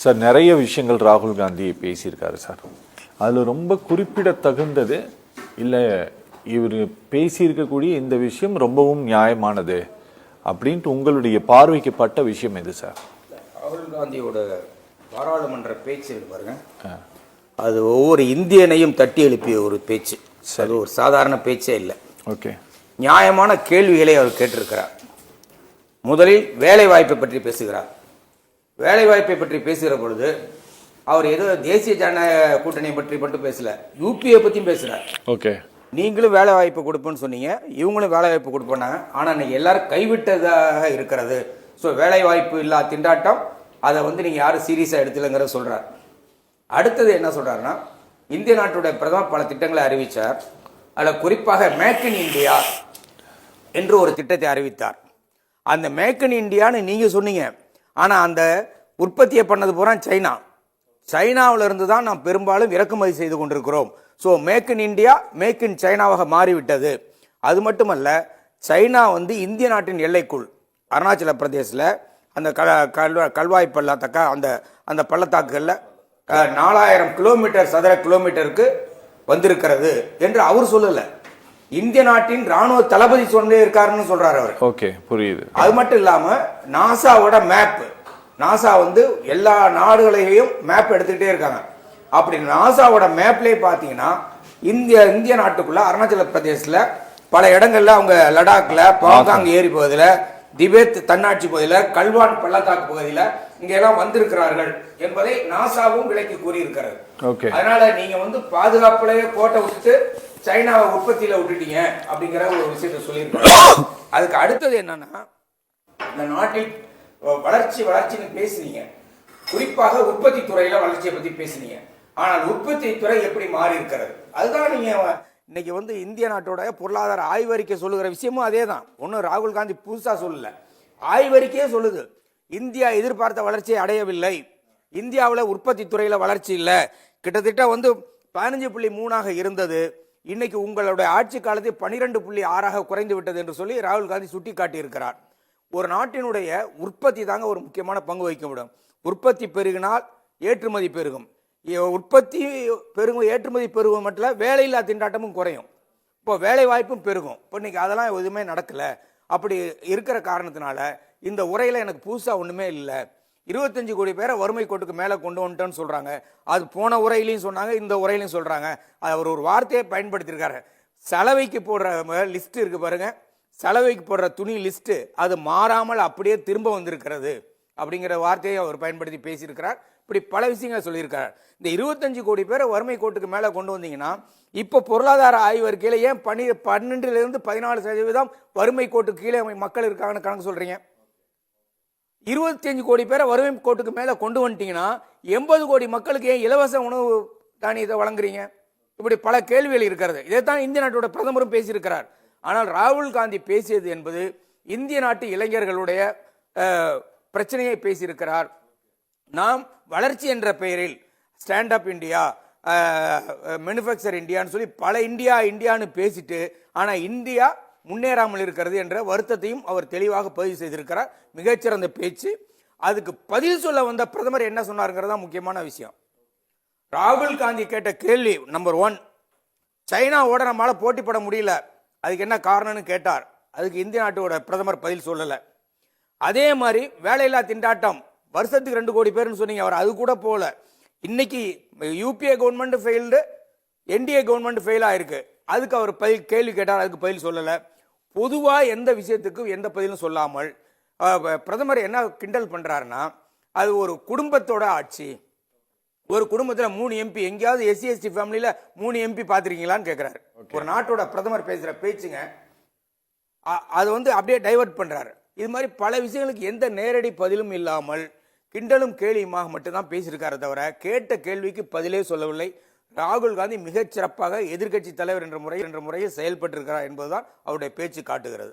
Sir நிறைய விஷயங்கள் ராகுல் காந்தி பேசியிருக்காரு சார். அதில் ரொம்ப குறிப்பிடத்தகுந்தது இல்லை இவர் பேசியிருக்கக்கூடிய இந்த விஷயம் ரொம்பவும் நியாயமானது அப்படின்ட்டு உங்களுடைய பார்வைக்கு பட்ட விஷயம் எது சார்? ராகுல் காந்தியோட பாராளுமன்ற பேச்சு பாருங்க, அது ஒவ்வொரு இந்தியனையும் தட்டி எழுப்பிய ஒரு பேச்சு. அது ஒரு சாதாரண பேச்சே இல்லை. ஓகே, நியாயமான கேள்விகளை அவர் கேட்டிருக்கிறார். முதலில் வேலை வாய்ப்பை பற்றி பேசுகிறார். வேலை வாய்ப்பை பற்றி பேசுகிற பொழுது அவர் ஏதோ தேசிய ஜனநாயக கூட்டணியை பற்றி மட்டும் பேசல, யூபியை பற்றியும் பேசுகிறார். ஓகே, நீங்களும் வேலை வாய்ப்பு கொடுப்போன்னு சொன்னீங்க, இவங்களும் வேலை வாய்ப்பு கொடுப்போனாங்க. ஆனால் இன்னைக்கு எல்லாரும் கைவிட்டதாக இருக்கிறது. ஸோ வேலை வாய்ப்பு இல்லா திண்டாட்டம், அதை நீங்கள் யாரும் சீரியஸாக எடுத்துலங்கிறத சொல்கிறார். அடுத்தது என்ன சொல்கிறாருன்னா, இந்திய நாட்டுடைய பிரதமர் பல திட்டங்களை அறிவித்தார். அதில் குறிப்பாக மேக் இன் இந்தியா என்று ஒரு திட்டத்தை அறிவித்தார். அந்த மேக் இன் இந்தியான்னு நீங்கள் சொன்னீங்க, ஆனால் அந்த உற்பத்தியை பண்ணது பூரா சைனாவில் இருந்து தான் நாம் பெரும்பாலும் இறக்குமதி செய்து கொண்டிருக்கிறோம். So make in India make in சைனாவாக மாறிவிட்டது. அது மட்டுமல்ல, சைனா இந்திய நாட்டின் எல்லைக்குள் அருணாச்சல பிரதேசில் அந்த கல்வாய் பள்ளத்தாக்கா அந்த பள்ளத்தாக்குகளில் 4000 கிலோமீட்டர் சதுர கிலோமீட்டருக்கு வந்திருக்கிறது என்று அவர் சொல்லல, இந்திய நாட்டின் ராணுவ தளபதி சொன்னே இருக்காருன்னு சொல்றாரு அவர். ஓகே, புரியுது. அது மட்டும் இல்லாம நாசாவோட மேப், நாசா எல்லா நாடுகளையும் மேப் எடுத்துக்கிட்டே இருக்காங்க. அப்படி நாசாவோட மேப்லேயே பார்த்தீங்கன்னா இந்திய நாட்டுக்குள்ள அருணாச்சல பிரதேசில் பல இடங்கள்ல அவங்க லடாக்ல பாங்காங் ஏரி பகுதியில், திபெத் தன்னாட்சி பகுதியில், கல்வான் பள்ளத்தாக்கு பகுதியில் இங்க எல்லாம் வந்திருக்கிறார்கள் என்பதை நாசாவும் விளக்கி கூறியிருக்கிறது. அதனால நீங்க பாதுகாப்புலயே கோட்டை விட்டுட்டு சைனாவை உற்பத்தியில விட்டுட்டீங்க அப்படிங்கிற ஒரு விஷயத்த சொல்லியிருக்காங்க. அதுக்கு அடுத்தது என்னன்னா, இந்த நாட்டில் வளர்ச்சின்னு பேசுனீங்க, குறிப்பாக உற்பத்தி துறையில வளர்ச்சியை பத்தி பேசுனீங்க. ஆனால் உற்பத்தி துறை எப்படி மாறி இருக்கிறது, அதுதான் நீங்க இன்னைக்கு இந்திய நாட்டோட பொருளாதார ஆய்வறிக்கை சொல்லுகிற விஷயமும் அதே தான். ஒன்னும் ராகுல் காந்தி புதுசா சொல்லல, ஆய்வறிக்கையே சொல்லுது இந்தியா எதிர்பார்த்த வளர்ச்சியை அடையவில்லை, இந்தியாவில் உற்பத்தி துறையில வளர்ச்சி இல்லை, கிட்டத்தட்ட 15.3 இருந்தது, இன்னைக்கு உங்களுடைய ஆட்சி காலத்தில் 12.6 குறைந்து விட்டது என்று சொல்லி ராகுல் காந்தி சுட்டி காட்டியிருக்கிறார். ஒரு நாட்டினுடைய உற்பத்தி தாங்க ஒரு முக்கியமான பங்கு வகிக்க முடியும். உற்பத்தி பெருகினால் ஏற்றுமதி பெருகும், உற்பத்தி பெருகும் ஏற்றுமதி பெருகும் மட்டும் வேலையில்லா திண்டாட்டமும் குறையும், இப்போ வேலை வாய்ப்பும் பெருகும். இப்போ இன்னைக்கு அதெல்லாம் எதுவுமே நடக்கல. அப்படி இருக்கிற காரணத்தினால இந்த உரையில எனக்கு புதுசா ஒண்ணுமே இல்லை. 25 கோடி பேரை வறுமை கோட்டுக்கு மேல கொண்டு வந்துட்டோன்னு சொல்றாங்க. அது போன உரையிலையும் சொன்னாங்க, இந்த உரையிலையும் சொல்றாங்க. அவர் ஒரு வார்த்தையை பயன்படுத்தியிருக்காரு, சலவைக்கு போடுற லிஸ்ட் இருக்கு பாருங்க, சலவைக்கு போடுற துணி லிஸ்ட் அது மாறாமல் அப்படியே திரும்ப வந்திருக்கிறது அப்படிங்கிற வார்த்தையை அவர் பயன்படுத்தி பேசியிருக்கிறார். இப்படி பல விஷயங்களை சொல்லியிருக்கிறார். இந்த 25 கோடி பேரை வறுமை கோட்டுக்கு மேல கொண்டு வந்தீங்கன்னா, இப்போ பொருளாதார ஆய்வறிக்கையில ஏன் 12% 14% வறுமை கோட்டுக்கு கீழே மக்கள் இருக்காங்கன்னு கணக்கு சொல்றீங்க? 25 கோடி பேரை வறுமை கோட்டுக்கு மேல கொண்டு வந்துட்டீங்கன்னா 80 கோடி மக்களுக்கு ஏன் இலவச உணவு தானியத்தை வழங்குறீங்க? இப்படி பல கேள்விகள் இருக்கிறது. இதைத்தான் இந்திய நாட்டோட பிரதமரும் பேசியிருக்கிறார். ஆனால் ராகுல் காந்தி பேசியது என்பது இந்திய நாட்டு இளைஞர்களுடைய பிரச்சனையை பேசியிருக்கிறார். நாம் வளர்ச்சி என்ற பெயரில் ஸ்டாண்ட் அப் இந்தியா, மேனுஃபேக்சர் இந்தியான்னு சொல்லி பல இந்தியான்னு பேசிட்டு, ஆனா இந்தியா முன்னேறாமல் இருக்கிறது என்ற வருத்தத்தையும் அவர் தெளிவாக பதிவு செய்திருக்கிறார். மிகச்சிறந்த பேச்சு. அதுக்கு பதில் சொல்ல வந்த பிரதமர் என்ன சொன்னாருங்கிறதா முக்கியமான விஷயம். ராகுல் காந்தி கேட்ட கேள்வி நம்பர் 1, சைனாவோட நம்மளால போட்டி போட முடியல, அதுக்கு என்ன காரணம்னு கேட்டார். அதுக்கு இந்திய நாட்டோட பிரதமர் பதில் சொல்லல. அதே மாதிரி வேலையில்லா திண்டாட்டம் வருஷத்துக்கு 2 கோடி பேர்னு சொன்னீங்க, அவர் அது கூட போல. இன்னைக்கு UPA government failed, NDA government fail ஆயிருக்கு, அதுக்கு அவர் கேள்வி கேட்டார், அதுக்கு பதில் சொல்லல. பொதுவா எந்த விஷயத்துக்கும் எந்த பதிலும் சொல்லாமல் பிரதமர் என்ன கிண்டல் பண்றாருன்னா, அது ஒரு குடும்பத்தோட ஆட்சி, ஒரு குடும்பத்தில் 3 எம்பி, எங்கேயாவது எஸ்சி எஸ்டி ஃபேமிலியில 3 எம்பி பாத்திருக்கீங்களான்னு கேட்கிறாரு. ஒரு நாட்டோட பிரதமர் பேசுற பேச்சுங்க, அது அப்படியே டைவர்ட் பண்றாரு. இது மாதிரி பல விஷயங்களுக்கு எந்த நேரடி பதிலும் இல்லாமல் கிண்டலும் கேலியுமாக மட்டும்தான் பேசியிருக்காரு தவிர கேட்ட கேள்விக்கு பதிலே சொல்லவில்லை. ராகுல் காந்தி மிகச் சிறப்பாக எதிர்க்கட்சி தலைவர் என்ற முறையில் செயல்பட்டிருக்கிறார் என்பதுதான் அவருடைய பேச்சு காட்டுகிறது.